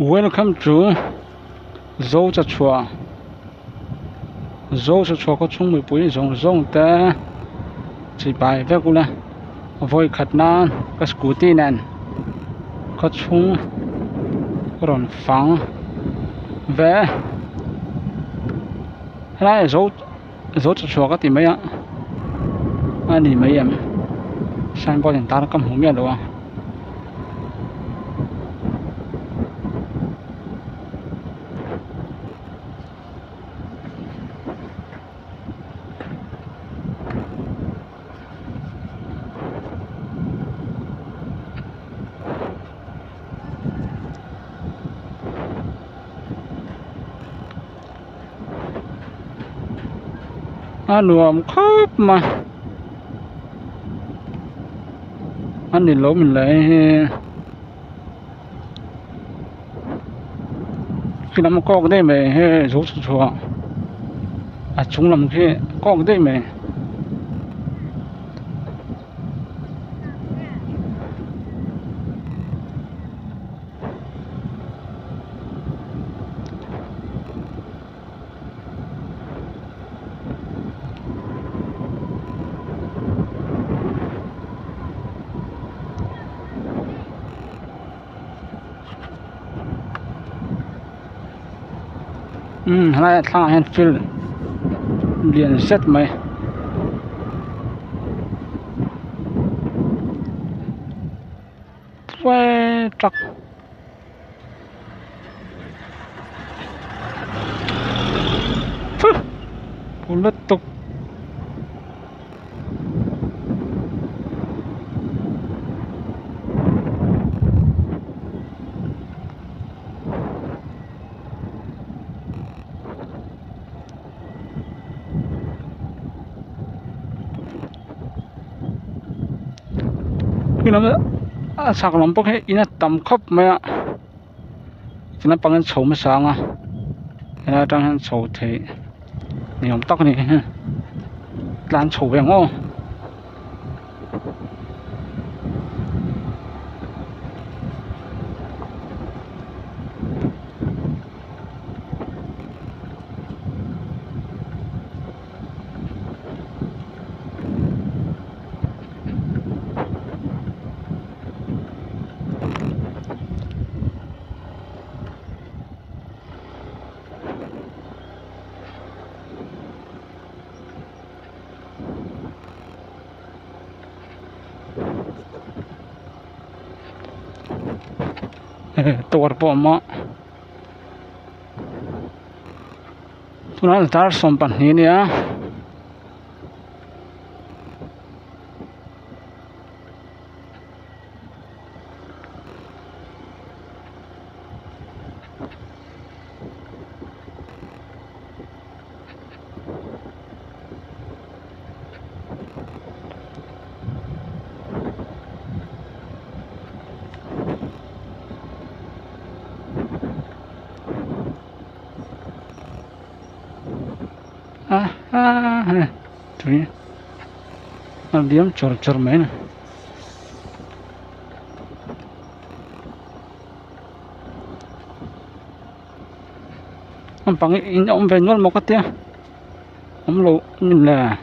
Welcome to Zocha Chua. Zocha Chua có chung mười bụi rong ta chỉ bài về cũng là voi khát na cái scooty này có chung còn phẳng về lại Zocha Chua có tìm mấy ạ anh đi mấy em sang bao nhiêu ta nó cầm hùng miệng rồi anh nuông khóc mà anh đi lỗ mình lại khi nào có cái đây mày rút chùa à chúng làm khi có cái đây mày lại thằng hand fill liền set mày quay trắc lít tục khi nào sạc lắm bốc hết ina tầm khóc mày cho nên bằng sầu mới sáng à là đang sầu thì nhiều tóc này lan sầu vàng ôตัวปอมะทุนันตาร์สมปันนี้เนี่ยtuh ya, diam cor main. Bằng in ông về luôn một cái tia, ông lộ nhìn là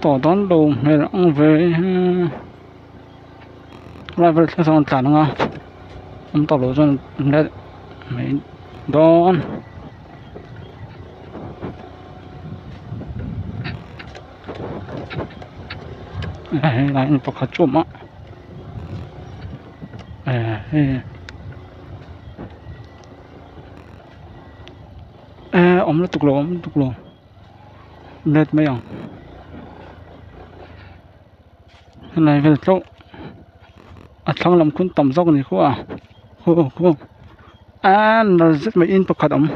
tỏ đón đồ này là ông về lại về theo dòng tản không ông tỏ đồ cho này mấy đón lại một cái chùm á ông nó tục lồ lết mấy ông này về chỗ thằng làm kun tầm dốc này khu nó rất mấy in bậc hạt ấm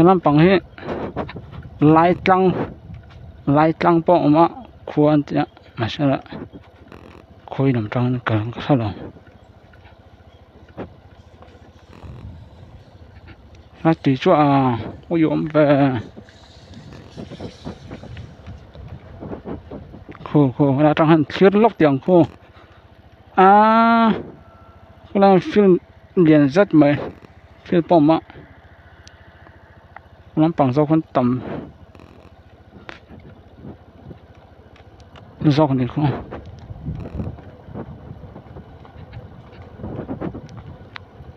làm bằng hết lai trăng bỏ mà khuôn chứ mà sao là khôi nằm trong cái sao rồi nó chỉ cho ôi dồi về khô là trong hành thiết lóc tiền khô cái là phim liền rất mấy phim bom á làm bằng do con tầm do con gì không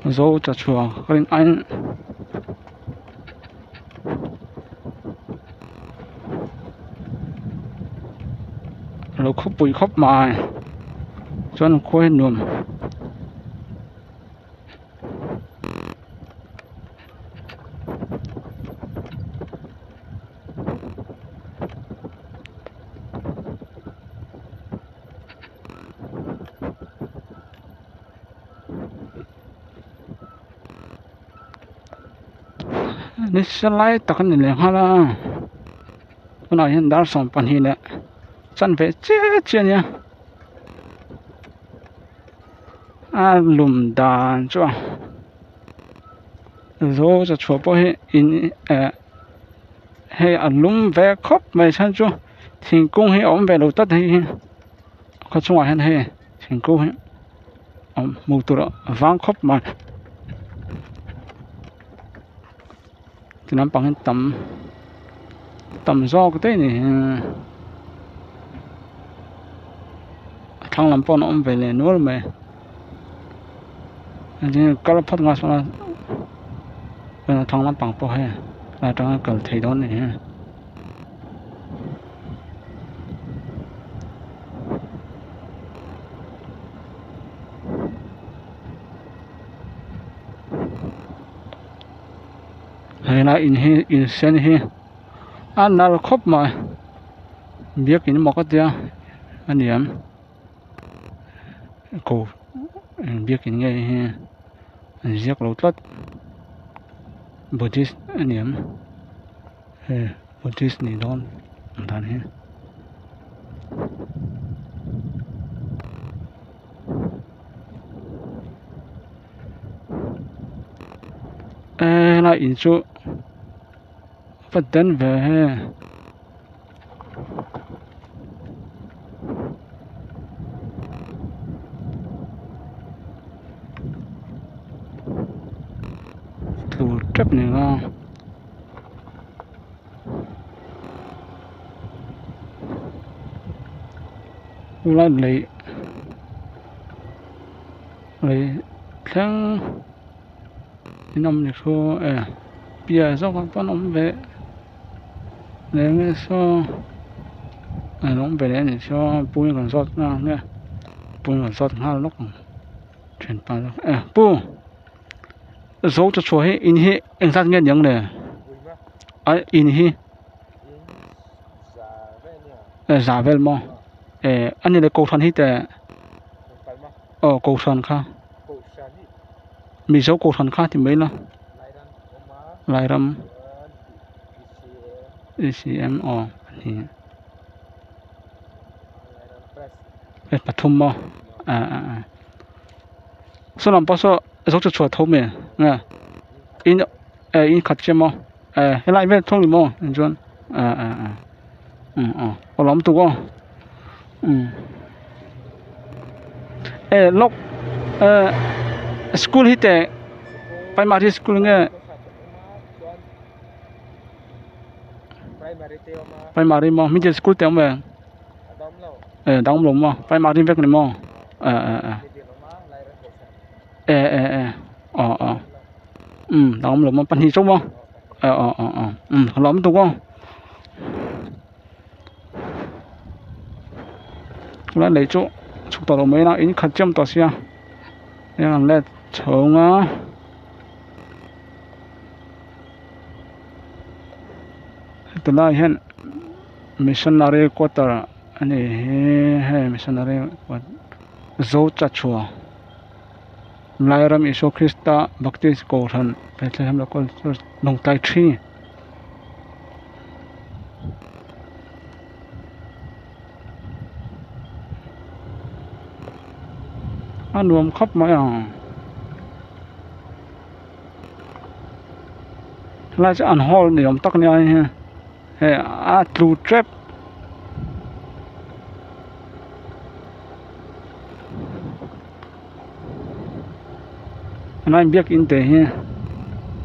dấu cho chùa con anh rồi khóc bụi khóc mài cho nó khôi nườmนี่สไลด์ตะกันนี่เลยฮะล่ะคนอาเห็นดาร์สองปันหินเนี่ยจันเวเจ๊เนี่ยลุมดานจ้ะโซจะชัวร์พอให้อินให้ลุมเวคบไม่ใช่จ้ะทิ้งกุ้งให้อมเวลูตัดให้เขาช่วยให้ทิ้งกุ้งให้อมมูตัววางคบมาthì nó bằng tầm do cái thế này thằng làm bọn nó về này nữa mà thì cái là phát ngã xuống là thằng làm bằng bao hay là trong cái thầy đó này hay là in sen hi anh nào khóc mà biết cái một cái gì anh em cô biết cái nghe hi anh giết lâu tất Buddhist anh em Buddhist này đó anh hi là in số phát đến về tụ chấp này ra lấy tháng năm này số bây giờ do con ông về nếu như số ông về đấy số bùi còn sót nha bùi còn sót hai lúc chuyển ba lúc bùi số cho số hết in hết anh sát nghe những này in hết giả vel mà anh này là cầu thần hết đấy cầu thần khác mình số cầu thần khác thì mấy là lại râm ECM thì bắt thum mà số làm bao số số cho chuột thôm nè nghe in khát chém mà hay lại về thôm đi mà anh chọn có lắm tụ lúc school hít tệ phải mà đi school nghe phải mà đi mà mình chơi school tiếng về đóng lồng mà phải mà đi việc này mà đóng lồng mà pan hi sống mà lắm tụ không là lấy chỗ chụp tàu mấy nào in khát chấm tàu xe nên là lấy chống á từ nay hiện missionary quarter anh ấy missionary quarter dấu chặt chùa lai ram Isu Christa baptist cầu thần phải làm là con nông tài tri anh nuông khóc mà lại sẽ ăn hol để ông tắc nhau ha hệ true trap anh anh biết in tế ha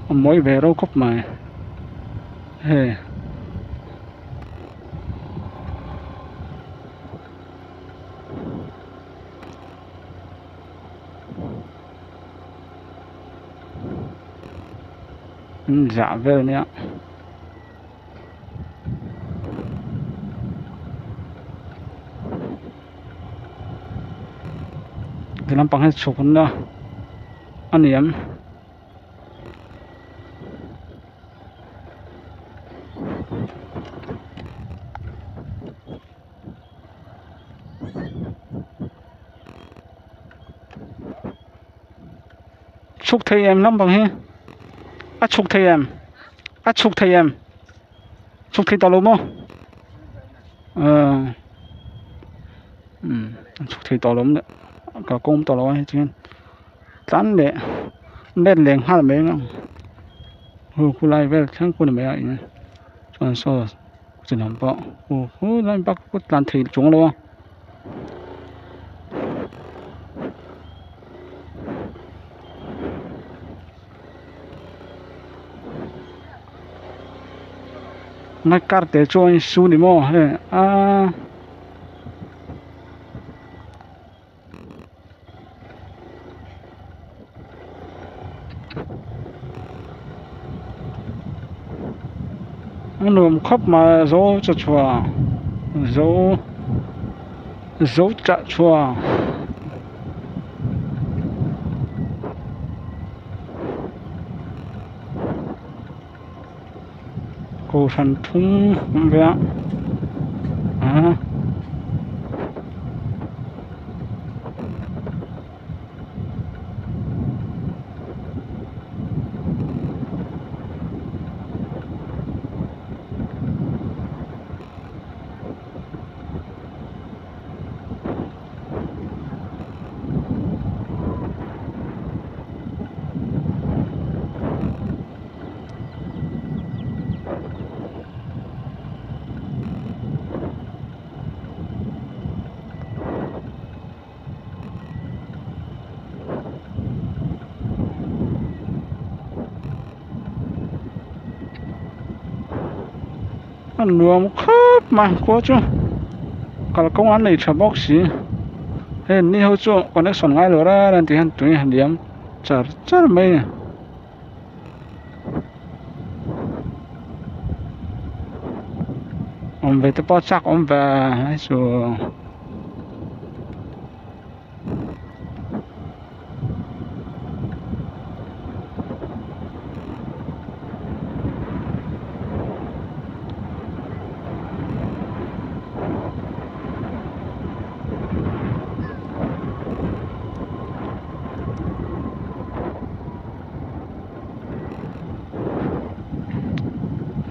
ông mới về đâu khóc mà hệ dạ về nè cái làm bằng hết số con đó anh em chúc thầy em lắm bằng hết chúc thầy em chúc thầy em chúc thầy tao luôn không chúc thầy tao luôn đấy cả công tao luôn chứ tán để lên liền hai mấy ngang cô lại về chẳng cô này mấy cho sao chỉ làm bao lại bắt cô làm thầy chúng luôn nãy carte cho anh su đi mò anh nuông khóc mà dấu cho chùa dấu chạ chùa cô sản thung vẽ anh nuông khóc mà quá chứ cả công an này chả bóc xí hiện nay hậu chỗ còn nước sòn ngay rồi ra nên thì hắn tụi hắn điểm chả mấy ông về tới bao chắc ông về hay rồi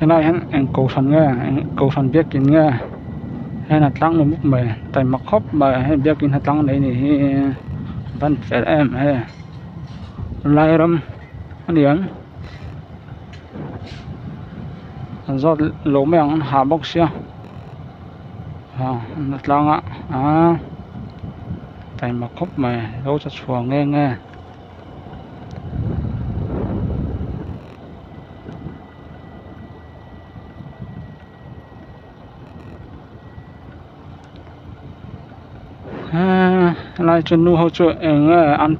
cái này anh cầu thần nghe anh cầu thần biết kín nghe hay là tăng một mức mày tại mặc khóc mà hay biết kín hạt tăng đấy thì vẫn phải em hay lại râm anh điểm do lỗ mèo hạ bốc xia hạt tăng tại mặc khóc mày đâu cho chuồng nghe lại cho nu hỗ trợ ăn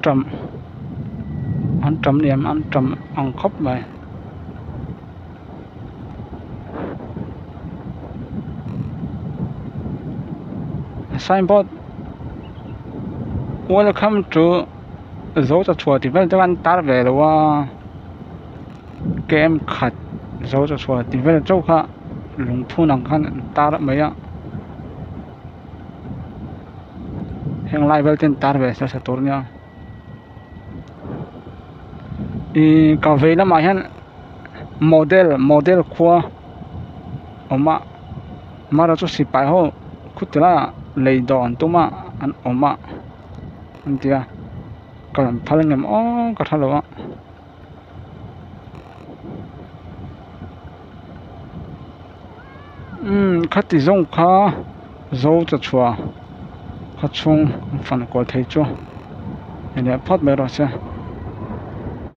trầm điểm ăn trầm ăn khóc vậy signboard welcome to dấu cho chùa thì vẫn đang tắt về rồi game khát dấu cho chùa thì vẫn châu khác lùng thu năng khăn tắt mấy ạ yang live ten tar biasa seturnya di cafe lah mahan model kuah oma mara tu sipai ho kutila leidon tu ma an oma antia còn phá lên ngầm có thà lộ khát thì giống khá dấu cho chùa khát chung phần của thầy chúa này phát bé rồi xem